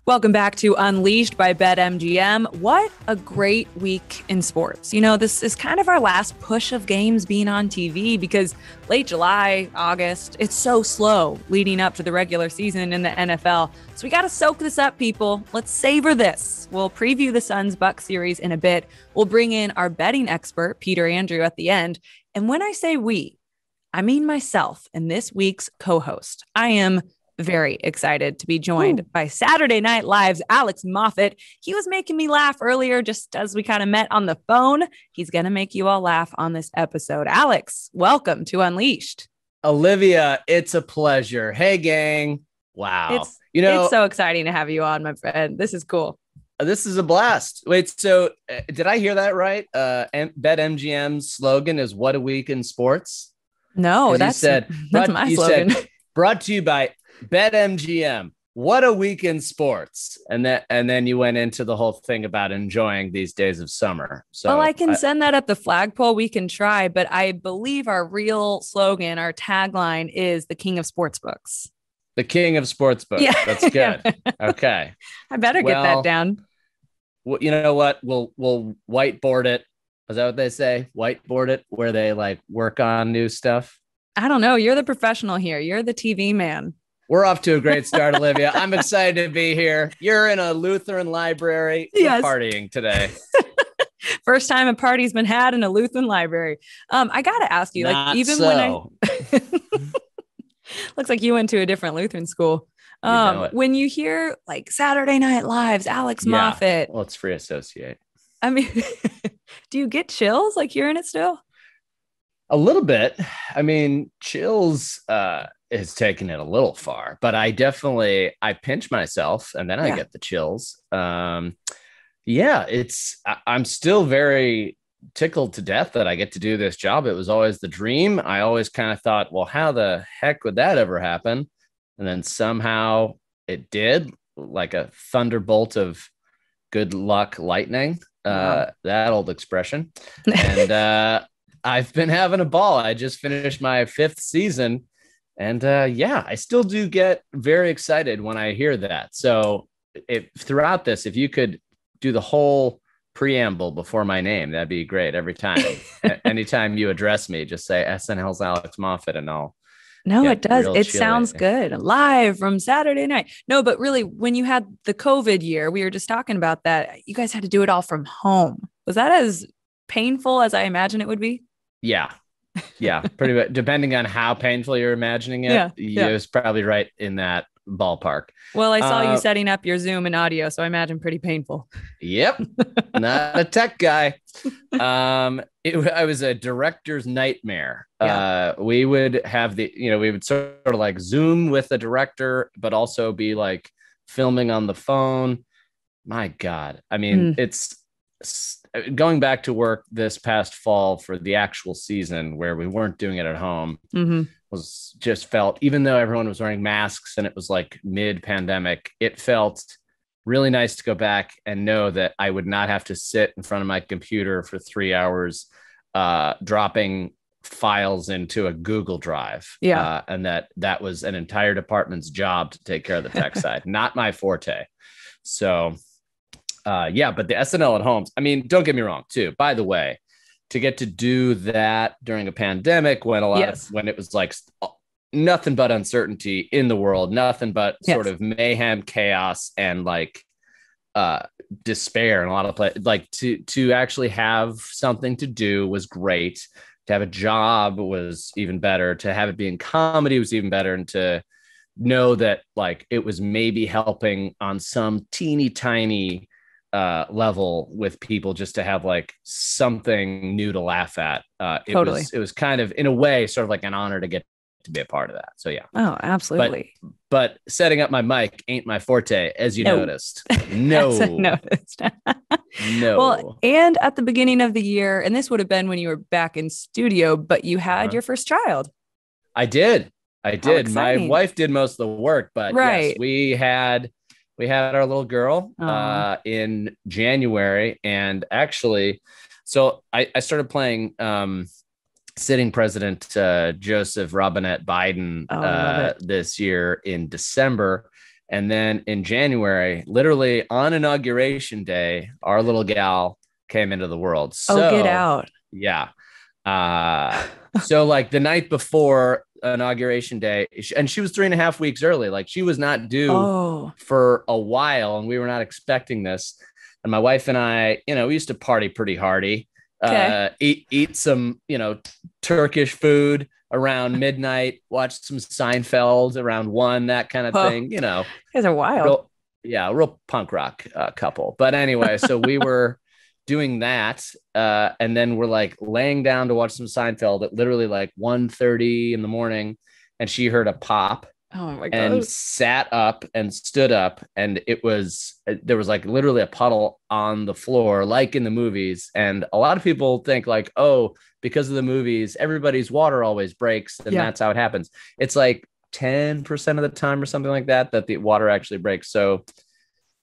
Welcome back to Unleashed by BetMGM. What a great week in sports. You know, this is kind of our last push of games being on TV because late July, August, it's so slow leading up to the regular season in the NFL. So we got to soak this up, people. Let's savor this. We'll preview the Suns-Bucks series in a bit. We'll bring in our betting expert, Peter Andrew, at the end. And when I say we, I mean myself and this week's co-host. I am very excited to be joined by Saturday Night Live's Alex Moffat. He was making me laugh earlier just as we kind of met on the phone. He's going to make you all laugh on this episode. Alex, welcome to Unleashed. Olivia, it's a pleasure. Hey, gang. Wow. It's so exciting to have you on, my friend. This is cool. This is a blast. Wait, so did I hear that right? BetMGM's slogan is "What a Week in Sports." No, that's my slogan. Brought to you by BetMGM. What a week in sports. And then you went into the whole thing about enjoying these days of summer. So well, I can send that up the flagpole. We can try, but I believe our real slogan, our tagline is the King of Sportsbooks. The King of Sportsbooks. Yeah. That's good. Okay. I better get that down. Well, you know what? We'll whiteboard it. Is that what they say? Whiteboard it where they like work on new stuff. I don't know. You're the professional here. You're the TV man. We're off to a great start, Olivia. I'm excited to be here. You're in a Lutheran library. Yes. We're partying today. First time a party's been had in a Lutheran library. I got to ask you, looks like you went to a different Lutheran school. When you hear like Saturday Night Live's Alex Moffat. Well, it's free associate. I mean, do you get chills like hearing it still? A little bit. I mean, chills is taking it a little far, but I pinch myself and then I get the chills. I'm still very tickled to death that I get to do this job. It was always the dream. I always kind of thought, well, how the heck would that ever happen? And then somehow it did, like a thunderbolt of good luck lightning, that old expression. And I've been having a ball. I just finished my 5th season. And I still do get very excited when I hear that. So throughout this, if you could do the whole preamble before my name, that'd be great. Every time, anytime you address me, just say SNL's Alex Moffat and all. No, it does. It sounds good. Live from Saturday night. No, but really, when you had the COVID year, we were just talking about that. You guys had to do it all from home. Was that as painful as I imagine it would be? Yeah. Yeah. Pretty much. Depending on how painful you're imagining it. It was probably right in that ballpark. Well, I saw you setting up your Zoom and audio, so I imagine pretty painful. Yep. Not a tech guy. I was a director's nightmare. We would have we would sort of like Zoom with the director, but also be like filming on the phone. My God. I mean, it's going back to work this past fall for the actual season where we weren't doing it at home. Was just felt, even though everyone was wearing masks and it was like mid-pandemic, it felt really nice to go back and know that I would not have to sit in front of my computer for 3 hours dropping files into a Google Drive. And that was an entire department's job to take care of the tech side, not my forte. So but the SNL at home, I mean, don't get me wrong too, by the way, to get to do that during a pandemic when when it was like nothing but uncertainty in the world, nothing but sort of mayhem, chaos, and like despair in a lot of places. Like to actually have something to do was great. To have a job was even better. To have it be in comedy was even better. And to know that like it was maybe helping on some teeny tiny level with people just to have like something new to laugh at. It was kind of in a way sort of like an honor to get to be a part of that. So yeah. Oh, absolutely. But setting up my mic ain't my forte, as you noticed. No. Noticed. No. Well, and at the beginning of the year, and this would have been when you were back in studio, but you had your first child. I did. My wife did most of the work, but yes, we had our little girl in January. And actually, so I started playing sitting President Joseph Robinette Biden this year in December. And then in January, literally on inauguration day, our little gal came into the world. So, Oh, get out. yeah. So like the night before inauguration day, and she was 3.5 weeks early. Like she was not due Oh, for a while, and we were not expecting this. And my wife and I, we used to party pretty hardy, okay. eat some, Turkish food around midnight, watch some Seinfeld around 1, that kind of Whoa, thing, you guys are wild. real, yeah, real punk rock couple. But anyway, so we were doing that, and then we're like laying down to watch some Seinfeld at literally like 1:30 in the morning, and she heard a pop Oh my and God. sat up and stood up, and there was like literally a puddle on the floor like in the movies. And a lot of people think like, oh, because of the movies everybody's water always breaks and Yeah. that's how it happens. It's like 10% of the time or something like that the water actually breaks. So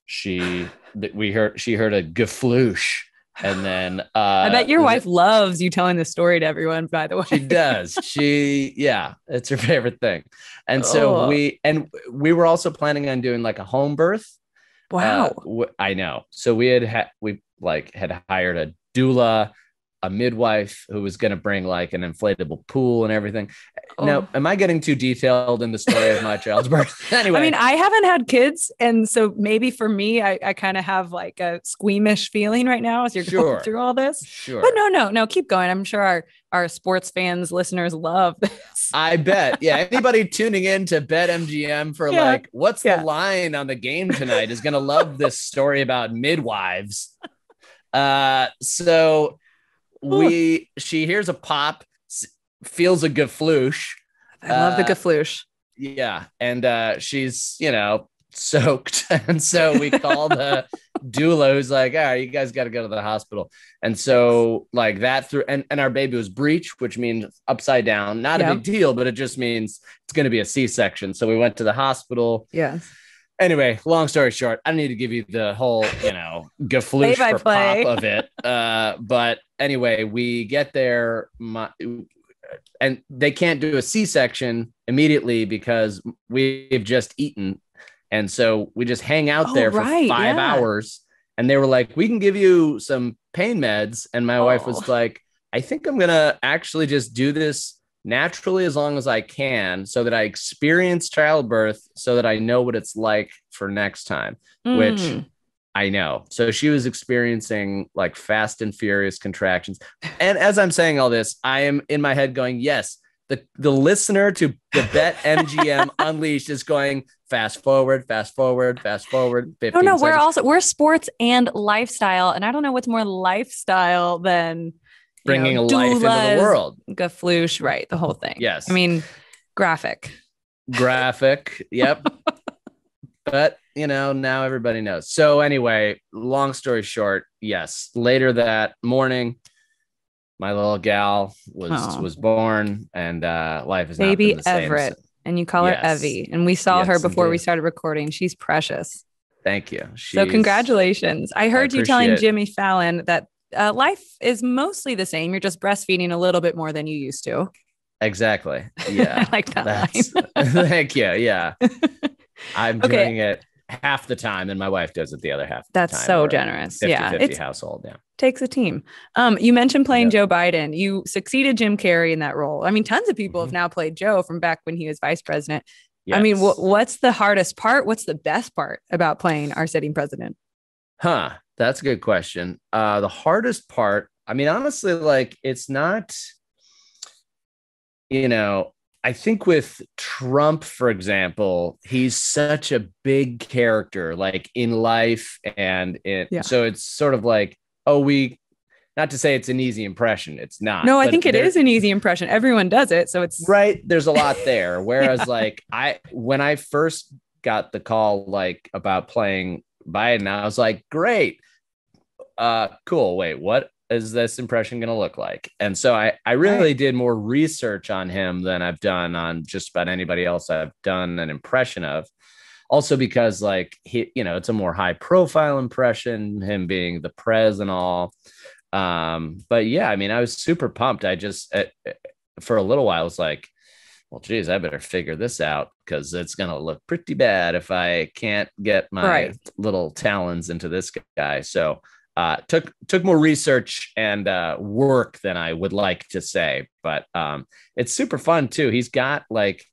she heard a gefloosh, and then I bet your wife loves you telling this story to everyone, by the way. she does. Yeah, it's her favorite thing. And so Oh, we were also planning on doing like a home birth. wow. I know. So we had hired a doula, a midwife who was going to bring like an inflatable pool and everything. Now, Oh. am I getting too detailed in the story of my child's birth? Anyway, I mean, I haven't had kids. And so maybe for me, I kind of have like a squeamish feeling right now as you're going through all this. But Sure. no, keep going. I'm sure our sports fans, listeners love this. I bet. Yeah. Anybody tuning in to BetMGM for like, what's the line on the game tonight is going to love this story about midwives. So she hears a pop, feels a gefloosh. I love the gefloosh. Yeah. And she's, soaked. And so we call the doula, who's like, all right, you guys got to go to the hospital. And so like that and our baby was breech, which means upside down. Not a big deal, but it just means it's going to be a C-section. So we went to the hospital. Yes. Anyway, long story short, I don't need to give you the whole, gefloosh for pop of it. But anyway, we get there, and they can't do a C-section immediately because we've just eaten. And so we just hang out there for 5 hours. And they were like, we can give you some pain meds. And my wife was like, I think I'm going to actually just do this naturally as long as I can so that I experience childbirth so that I know what it's like for next time, which I know. So she was experiencing like fast and furious contractions. And as I'm saying all this, I am in my head going, yes, the listener to the BetMGM Unleashed is going fast forward, 15 no, seconds. we're sports and lifestyle. And I don't know what's more lifestyle than bringing a life into the world. Gefloosh, right? The whole thing. Yes. I mean, graphic. Yep. But, now everybody knows. So anyway, long story short, yes, later that morning, my little gal was born, and life is baby not been the Everett, same. And you call her Evie. And we saw her before we started recording. She's precious. Thank you. So congratulations. I heard you telling Jimmy Fallon that life is mostly the same. You're just breastfeeding a little bit more than you used to. Exactly. Yeah. I like that line. Thank you. Yeah. I'm doing it half the time and my wife does it the other half. That's so generous. 50-50 household. Yeah. Takes a team. You mentioned playing Joe Biden. You succeeded Jim Carrey in that role. I mean, tons of people have now played Joe from back when he was vice president. Yes. I mean, what's the hardest part? What's the best part about playing our sitting president? That's a good question. The hardest part, I mean, honestly, like it's not, I think with Trump, for example, he's such a big character, like in life and so it's sort of like, not to say it's an easy impression. It's not. No, I think it is an easy impression. Everyone does it. So it's right. There's a lot there. Whereas like when I first got the call, like about playing Biden, I was like, great. Cool. Wait, what is this impression going to look like? And so I really did more research on him than I've done on just about anybody else I've done an impression of. Also because like it's a more high profile impression, him being the pres and all. But yeah, I mean, I was super pumped. I just for a little while I was like, well, geez, I better figure this out because it's going to look pretty bad if I can't get my little talons into this guy. So took more research and work than I would like to say, but it's super fun too. He's got like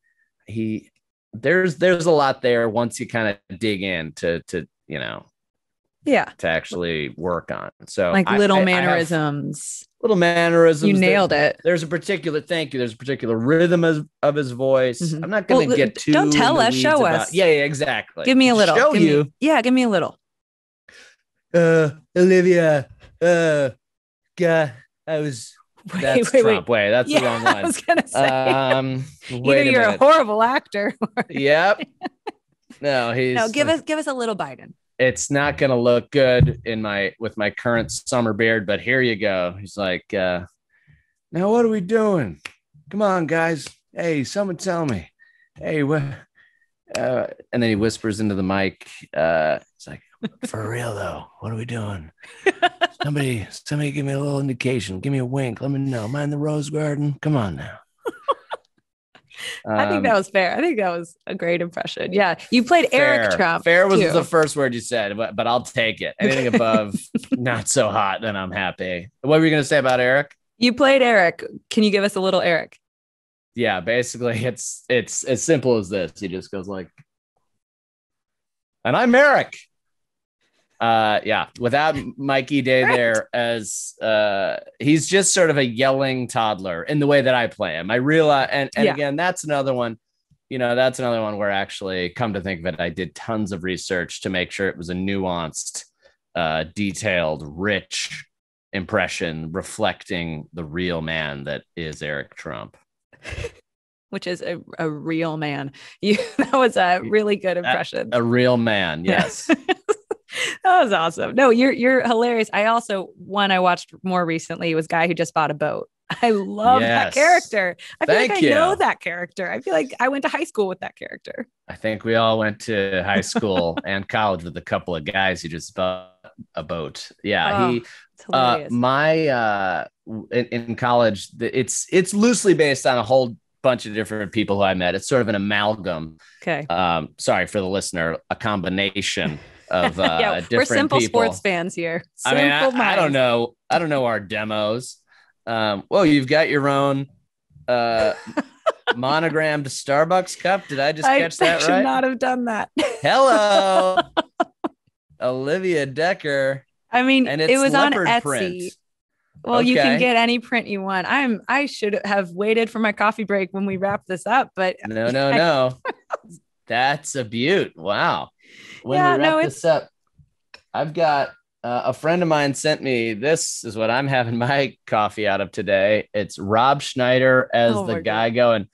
there's a lot there once you kind of dig in to to actually work on. So like little mannerisms. Little mannerisms. You nailed it. There's a particular There's a particular rhythm of his voice. Mm-hmm. I'm not going to get too. Don't tell us. Show us. Yeah, exactly. Give me a little. Show you. Give me a little. Olivia. God, I was. That's Trump. Wait, that's the wrong one. I was gonna say. Either you're a horrible actor. Yep. No, give us a little Biden. It's not going to look good with my current summer beard, but here you go. He's like, now what are we doing? Come on, guys. Hey, someone tell me. Hey, what? And then he whispers into the mic. It's like, for real though, what are we doing? Somebody give me a little indication. Give me a wink. Let me know. Am I in the rose garden? Come on now. I think that was fair. I think that was a great impression. Yeah. You played Eric Trump. Fair was the first word you said, but I'll take it. Anything above not so hot, then I'm happy. What were you going to say about Eric? You played Eric. Can you give us a little Eric? Yeah, basically it's as simple as this. He just goes like, and I'm Eric. Without Mikey Day there, as he's just sort of a yelling toddler in the way that I play him. I realize, and again, that's another one, where actually, come to think of it, I did tons of research to make sure it was a nuanced, detailed, rich impression reflecting the real man that is Eric Trump. Which is a real man. That was a really good impression. A real man, yes. That was awesome. No, you're hilarious. I watched more recently was Guy Who Just Bought a Boat. I love that character. I feel like I know that character. I feel like I went to high school with that character. I think we all went to high school and college with a couple of guys who just bought a boat. Yeah, in college, it's loosely based on a whole bunch of different people who I met. It's sort of an amalgam. Okay. Sorry for the listener, a combination of different we're simple people. Sports fans here. I don't know our demos. Well, you've got your own monogrammed Starbucks cup. Did I just catch that right? I should not have done that. Hello, Olivia Dekker. I mean, and it was on Etsy. Print. Well, okay. You can get any print you want. I should have waited for my coffee break when we wrap this up, but no. That's a beaut. Wow. When we wrap this up, I've got a friend of mine sent me, this is what I'm having my coffee out of today. It's Rob Schneider as the guy going,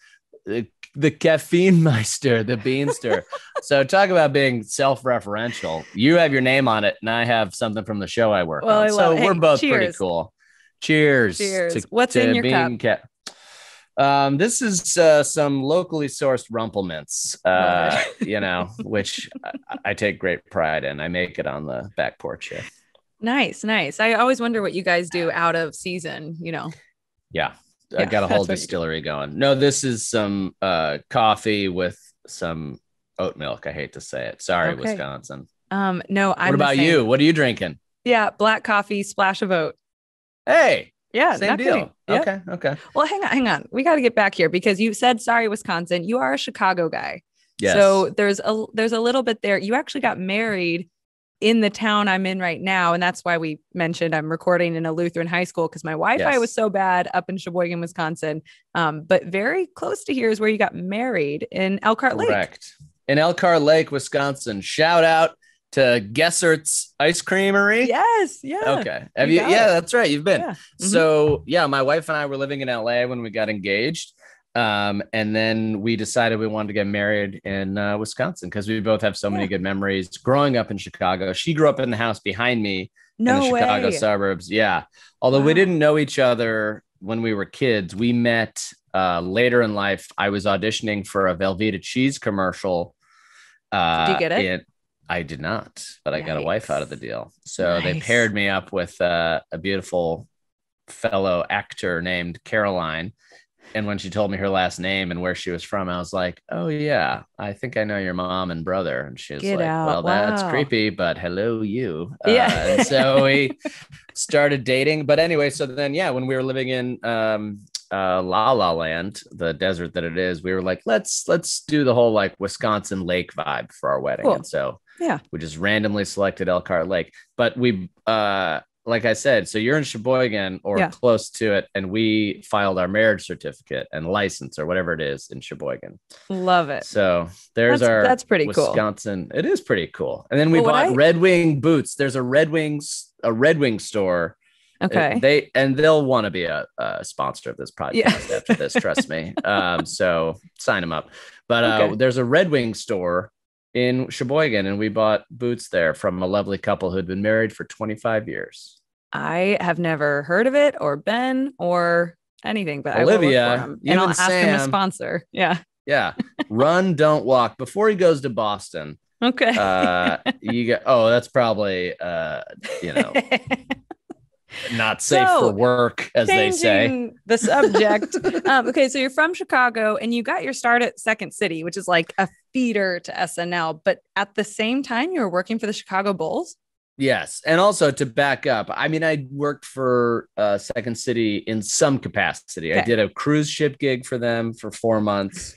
the caffeine meister, the beanster. So talk about being self-referential. You have your name on it and I have something from the show I work on. So we're both pretty cool. Cheers. What's in your cup? This is some locally sourced Rumplemints, which I take great pride in. I make it on the back porch here. Nice. I always wonder what you guys do out of season, Yeah, I got a whole distillery going. No, this is some coffee with some oat milk. I hate to say it. Sorry, okay. Wisconsin. No, What about you? What are you drinking? Yeah, black coffee, splash of oat. Hey. Yeah, same deal. Yep. Okay. Well, hang on. We got to get back here because you said, sorry, Wisconsin. You are a Chicago guy. Yes. So there's a little bit there. You actually got married in the town I'm in right now. And that's why we mentioned I'm recording in a Lutheran high school because my Wi-Fi was so bad up in Sheboygan, Wisconsin. But very close to here is where you got married in Elkhart Lake. Correct. In Elkhart Lake, Wisconsin. Shout out to Gessert's Ice Creamery. Yes. Yeah. Okay. Have you? Yeah, that's right. You've been. Yeah. Mm-hmm. So my wife and I were living in LA when we got engaged. And then we decided we wanted to get married in Wisconsin because we both have so many good memories growing up in Chicago. She grew up in the house behind me in the Chicago suburbs. Yeah. Although we didn't know each other when we were kids, we met later in life. I was auditioning for a Velveeta cheese commercial. Did you get it? I did not, but I got a wife out of the deal. So they paired me up with a beautiful fellow actor named Caroline. And when she told me her last name and where she was from, I was like, oh, yeah, I think I know your mom and brother. And she was Get like, out. well, that's Wow. creepy, but hello, you. Yeah. And so we started dating. But anyway, so then, yeah, when we were living in La La Land, the desert that it is, we were like, let's do the whole like Wisconsin lake vibe for our wedding. Cool. And so Yeah. we just randomly selected Elkhart Lake. But we like I said, so you're in Sheboygan or close to it, and we filed our marriage certificate and license or whatever it is in Sheboygan. Love it. So that's pretty Wisconsin. Cool. It is pretty cool. And then we bought Red Wing boots. There's a Red Wing store. Okay. They'll want to be a sponsor of this podcast after this. Trust me. So sign them up. But there's a Red Wing store in Sheboygan, and we bought boots there from a lovely couple who'd been married for 25 years. I have never heard of it or been or anything, but Olivia, I will look for him, and I'll ask him a sponsor. Yeah. Yeah. Run, don't walk. Before he goes to Boston. Okay. That's probably, not safe for work, as they say. The subject. Okay, so you're from Chicago and you got your start at Second City, which is like a feeder to SNL. But at the same time, you were working for the Chicago Bulls? Yes. And also to back up, I mean, I worked for Second City in some capacity. Okay. I did a cruise ship gig for them for 4 months,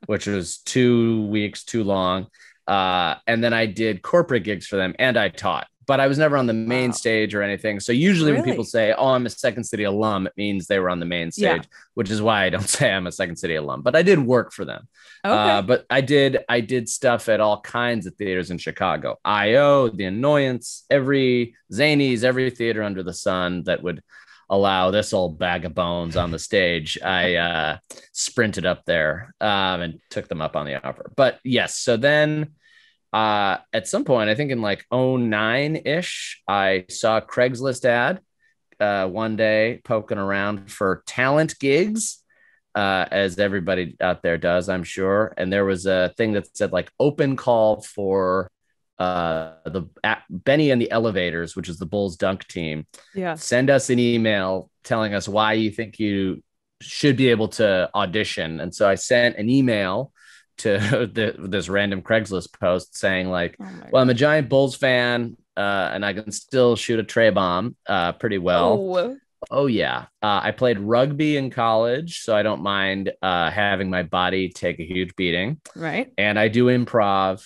which was 2 weeks too long. And then I did corporate gigs for them and I taught. But I was never on the main stage or anything. So usually when people say, oh, I'm a Second City alum, it means they were on the main stage, which is why I don't say I'm a Second City alum. But I did work for them. Okay. But I did stuff at all kinds of theaters in Chicago. I.O., The Annoyance, Zanies, every theater under the sun that would allow this old bag of bones on the stage. I sprinted up there and took them up on the offer. But yes, so then... at some point, I think in like 09-ish, I saw a Craigslist ad one day poking around for talent gigs, as everybody out there does, I'm sure. And there was a thing that said like open call for Benny and the Elevators, which is the Bulls dunk team. Yeah. Send us an email telling us why you think you should be able to audition. And so I sent an email to this random Craigslist post saying like, well, I'm a giant Bulls fan and I can still shoot a tray bomb pretty well. Oh yeah. I played rugby in college, so I don't mind having my body take a huge beating. Right. And I do improv,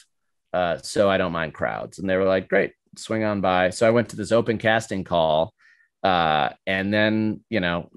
so I don't mind crowds. And they were like, great, swing on by. So I went to this open casting call. And then,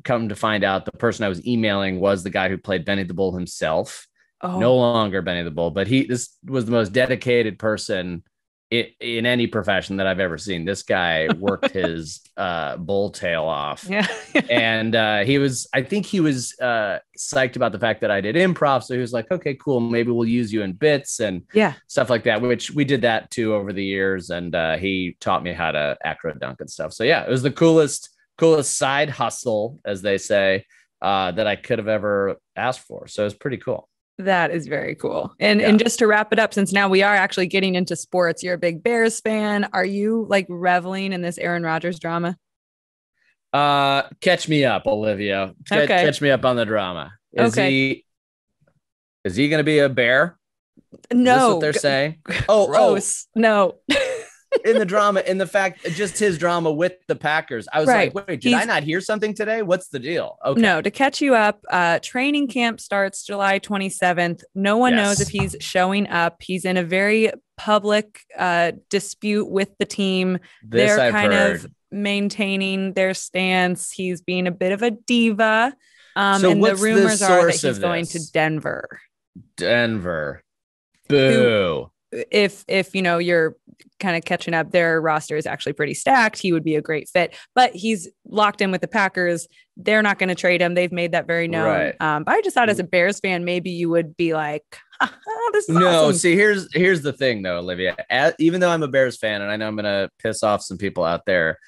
come to find out the person I was emailing was the guy who played Benny the Bull himself. Oh. No longer Benny the Bull, but this was the most dedicated person in any profession that I've ever seen. This guy worked his bull tail off. Yeah. And I think he was psyched about the fact that I did improv. So he was like, okay, cool. Maybe we'll use you in bits and stuff like that, which we did that too over the years. And he taught me how to acro dunk and stuff. So yeah, it was the coolest side hustle, as they say, that I could have ever asked for. So it was pretty cool. That is very cool. And just to wrap it up, since now we are actually getting into sports, you're a big Bears fan. Are you like reveling in this Aaron Rodgers drama? Catch me up, Olivia. Catch me up on the drama. Is he going to be a Bear? No. Is this what they're saying? Oh, gross. No. In the drama, in the fact, just his drama with the Packers. I was like, wait, did I not hear something today? What's the deal? Okay. No, to catch you up, training camp starts July 27th. No one knows if he's showing up. He's in a very public dispute with the team. They're kind of maintaining their stance. He's being a bit of a diva. So and the rumors are that he's going to Denver. Boo. If you're kind of catching up, their roster is actually pretty stacked. He would be a great fit, but he's locked in with the Packers. They're not going to trade him. They've made that very known. Right. But I just thought as a Bears fan, maybe you would be like, this is awesome. See, here's the thing though, Olivia, even though I'm a Bears fan and I know I'm going to piss off some people out there,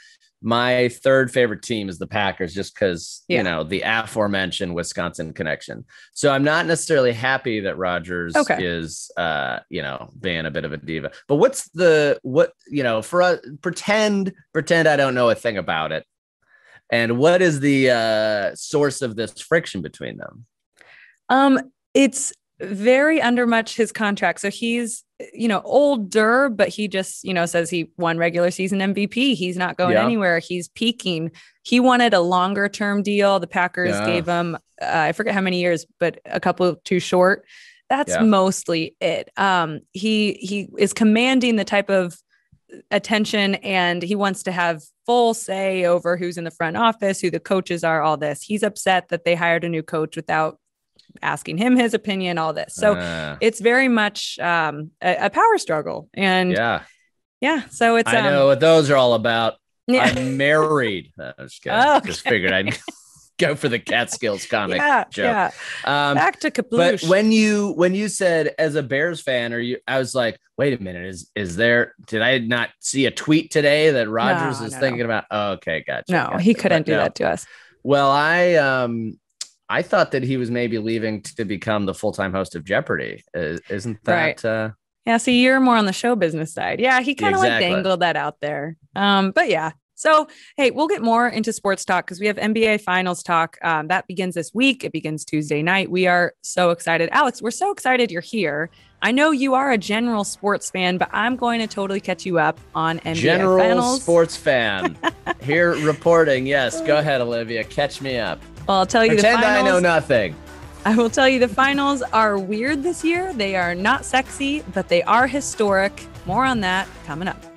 my third favorite team is the Packers, just because, the aforementioned Wisconsin connection. So I'm not necessarily happy that Rodgers is, being a bit of a diva. But pretend I don't know a thing about it. And what is the source of this friction between them? It's very under much his contract. So he's, older, but he just, says he won regular season MVP. He's not going anywhere. He's peaking. He wanted a longer term deal. The Packers gave him, I forget how many years, but a couple too short. That's mostly it. He is commanding the type of attention, and he wants to have full say over who's in the front office, who the coaches are, all this. He's upset that they hired a new coach without asking him his opinion, all this. So it's very much a power struggle. And so it's I know what those are all about. I'm married. I was just figured I'd go for the Catskills comic joke. Back to Kaploosh. But when you said as a Bears fan, I was like, wait a minute, did I not see a tweet today that Rodgers is thinking about? Oh, okay, gotcha. No, he couldn't do that to us. Well, I thought that he was maybe leaving to become the full-time host of Jeopardy. Isn't that right? Yeah, see, you're more on the show business side. Yeah, he kind of dangled that out there. But yeah. So, hey, we'll get more into sports talk because we have NBA Finals talk. That begins this week. It begins Tuesday night. We are so excited. Alex, we're so excited you're here. I know you are a general sports fan, but I'm going to totally catch you up on NBA Finals. Sports fan. Here reporting. Yes, go ahead, Olivia. Catch me up. Well, I'll tell you Pretend the finals. I know nothing. I will tell you the finals are weird this year. They are not sexy, but they are historic. More on that coming up.